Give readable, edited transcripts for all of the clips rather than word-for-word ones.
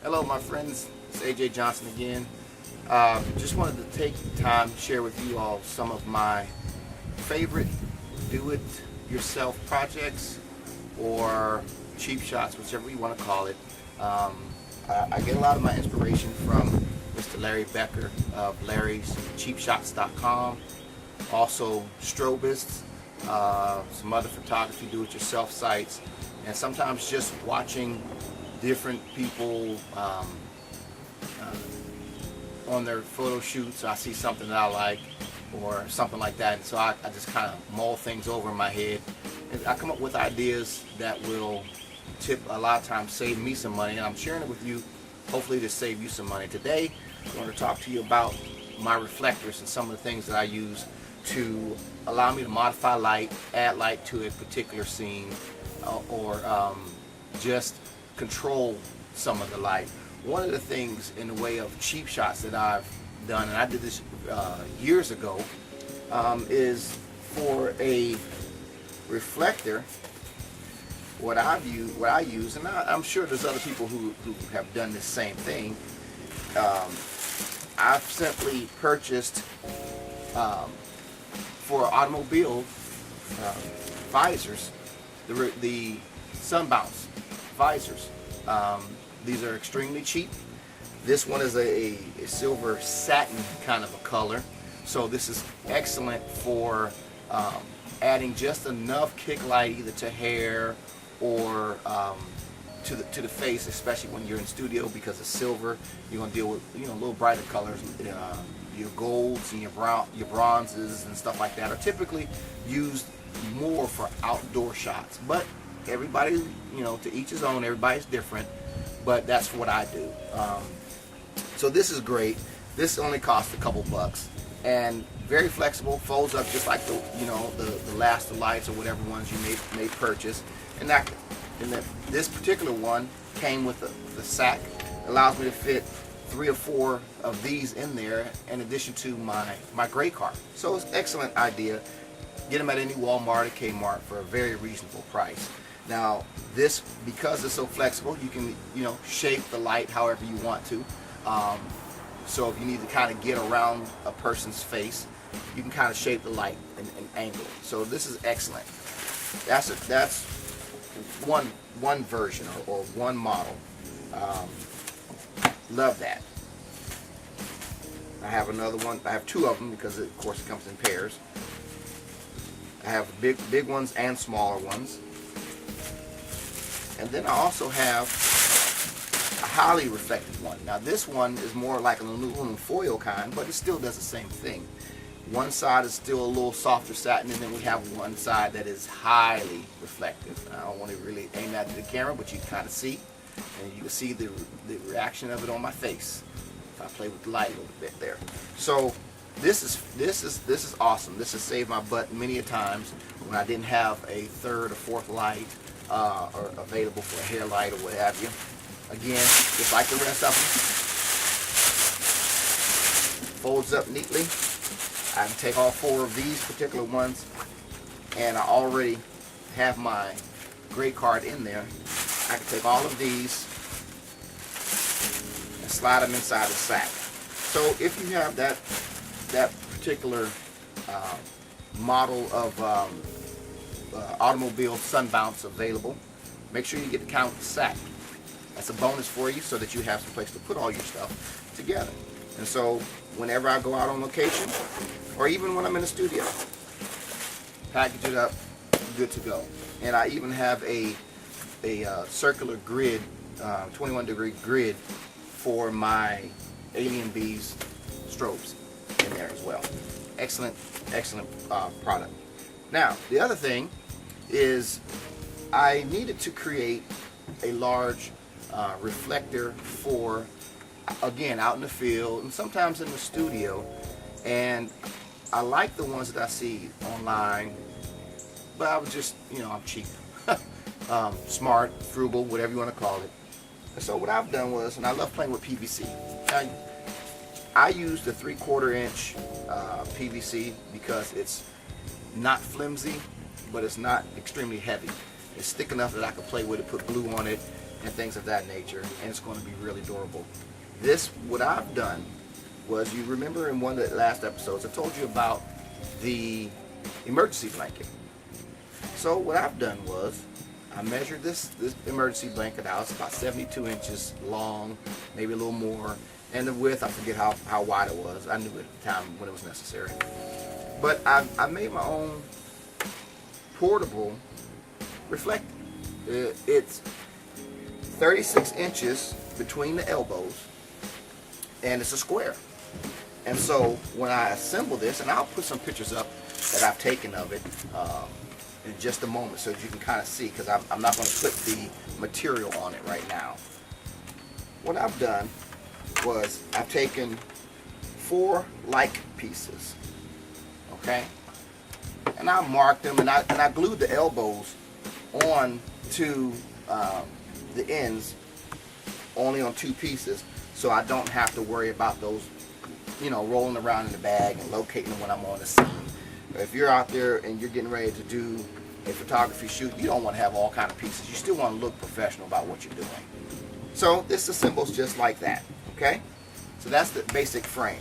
Hello, my friends. It's AJ Johnson again. Just wanted to take time to share with you all some of my favorite do-it-yourself projects or cheap shots, whichever you want to call it. I get a lot of my inspiration from Mr. Larry Becker of Larry'sCheapShots.com. Also Strobist, some other photography do-it-yourself sites, and sometimes just watching different people on their photo shoots. I see something that I like or something like that, and so I just kind of mull things over in my head, and I come up with ideas that will a lot of times save me some money, and I'm sharing it with you, hopefully to save you some money. Today I want to talk to you about my reflectors and some of the things that I use to allow me to modify light, add light to a particular scene, or just control some of the light. One of the things in the way of cheap shots that I've done, and I did this years ago, is for a reflector. What I use, and I'm sure there's other people who have done the same thing. I've simply purchased for automobile visors, the sun bounce visors. These are extremely cheap. This one is a silver satin kind of a color, so this is excellent for adding just enough kick light either to hair or to the face, especially when you're in studio, because it's silver. You're gonna deal with a little brighter colors. Your golds and your bronzes and stuff like that are typically used more for outdoor shots, but everybody, to each his own. Everybody's different, but that's what I do. So this is great. This only costs a couple bucks and very flexible, folds up just like the Last lights or whatever ones you may purchase. And this particular one came with the sack. Allows me to fit 3 or 4 of these in there in addition to my gray car. So it's an excellent idea. Get them at any Walmart or Kmart for a very reasonable price. Now this, because it's so flexible, you can shape the light however you want to. So if you need to kind of get around a person's face, you can kind of shape the light and angle it. So this is excellent. That's one version or one model. Love that. I have another one. I have 2 of them because of course it comes in pairs. I have big ones and smaller ones. And then I also have a highly reflective one. Now this one is more like an aluminum foil kind, but it still does the same thing. One side is still a little softer satin, and then we have one side that is highly reflective. I don't want to really aim that to the camera, but you can kind of see, and you can see the reaction of it on my face if I play with the light a little bit there. So this is awesome. This has saved my butt many a times when I didn't have a 3rd or 4th light or available for a hair light or what have you. Again, just like the rest of them, folds up neatly. I can take all 4 of these particular ones, and I already have my gray card in there. I can take all of these and slide them inside the sack. So if you have that particular model of automobile sun bounce available, make sure you get the count of the sack. That's a bonus for you, so that you have some place to put all your stuff together. And so whenever I go out on location, or even when I'm in the studio, package it up, good to go. And I even have a circular grid, 21-degree grid for my Alien Bees strobes in there as well. Excellent product. Now the other thing is I needed to create a large reflector for, again, out in the field and sometimes in the studio, and I like the ones that I see online, but I was just, I'm cheap. Smart, frugal, whatever you want to call it. And so what I've done was, and I love playing with PVC. I used the 3/4 inch PVC because it's not flimsy, but it's not extremely heavy. It's thick enough that I could play with it, put glue on it, and things of that nature, and it's going to be really durable. This, what I've done was, you remember in one of the last episodes I told you about the emergency blanket. So what I've done was I measured this emergency blanket out. It's about 72 inches long, maybe a little more, and the width, I forget how wide it was. I knew at the time when it was necessary. But I made my own portable reflector. It's 36 inches between the elbows, and it's a square. And so when I assemble this, and I'll put some pictures up that I've taken of it in just a moment so that you can kind of see, because I'm not going to put the material on it right now. What I've done was I've taken 4 like pieces, okay, and I marked them, and I glued the elbows on to the ends only on 2 pieces, so I don't have to worry about those, you know, rolling around in the bag and locating them when I'm on the scene. If you're out there and you're getting ready to do a photography shoot, you don't want to have all kind of pieces. You still want to look professional about what you're doing. So this assembles just like that, okay? So that's the basic frame.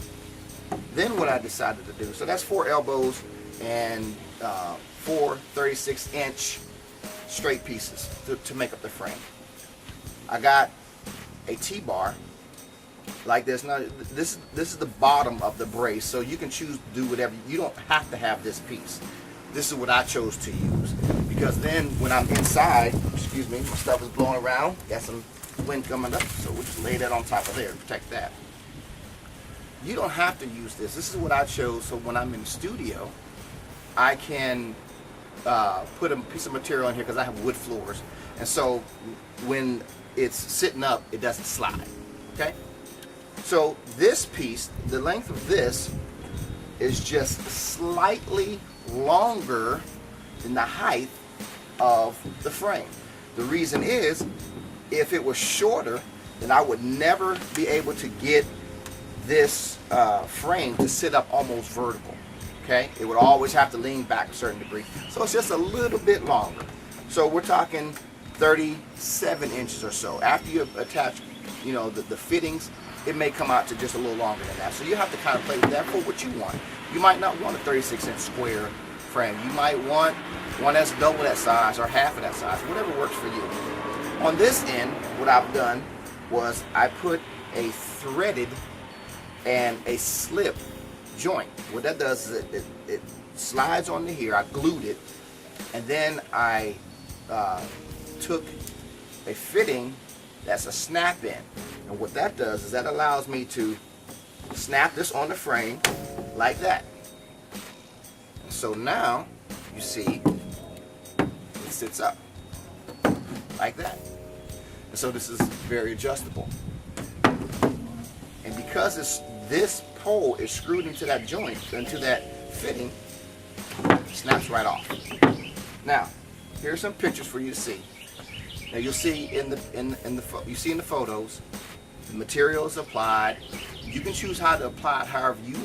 Then what I decided to do, so that's 4 elbows and 4 36-inch straight pieces to make up the frame. I got a T-bar like this. Now this is the bottom of the brace, so you can choose to do whatever. You don't have to have this piece. This is what I chose to use, because then when I'm inside, excuse me, my stuff is blowing around, got some wind coming up, so we'll just lay that on top of there and protect that. You don't have to use this. This is what I chose, so when I'm in the studio, I can put a piece of material in here, because I have wood floors, and so when it's sitting up, it doesn't slide, okay? So this piece, the length of this is just slightly longer than the height of the frame. The reason is, if it was shorter, then I would never be able to get this frame to sit up almost vertical. Okay, it would always have to lean back a certain degree. So it's just a little bit longer. So we're talking 37 inches or so. After you attach, you know, the fittings, it may come out to just a little longer than that. So you have to kind of play with that for what you want. You might not want a 36-inch square frame. You might want one that's double that size or half of that size, whatever works for you. On this end, what I've done was I put a threaded and a slip joint. What that does is it slides onto here. I glued it, and then I took a fitting that's a snap in, and what that does is that allows me to snap this on the frame like that. And so now you see it sits up like that, and so this is very adjustable. And because this pole is screwed into that joint, into that fitting, it snaps right off. Now, here's some pictures for you to see. Now you'll see in the photos, the material is applied. You can choose how to apply it however you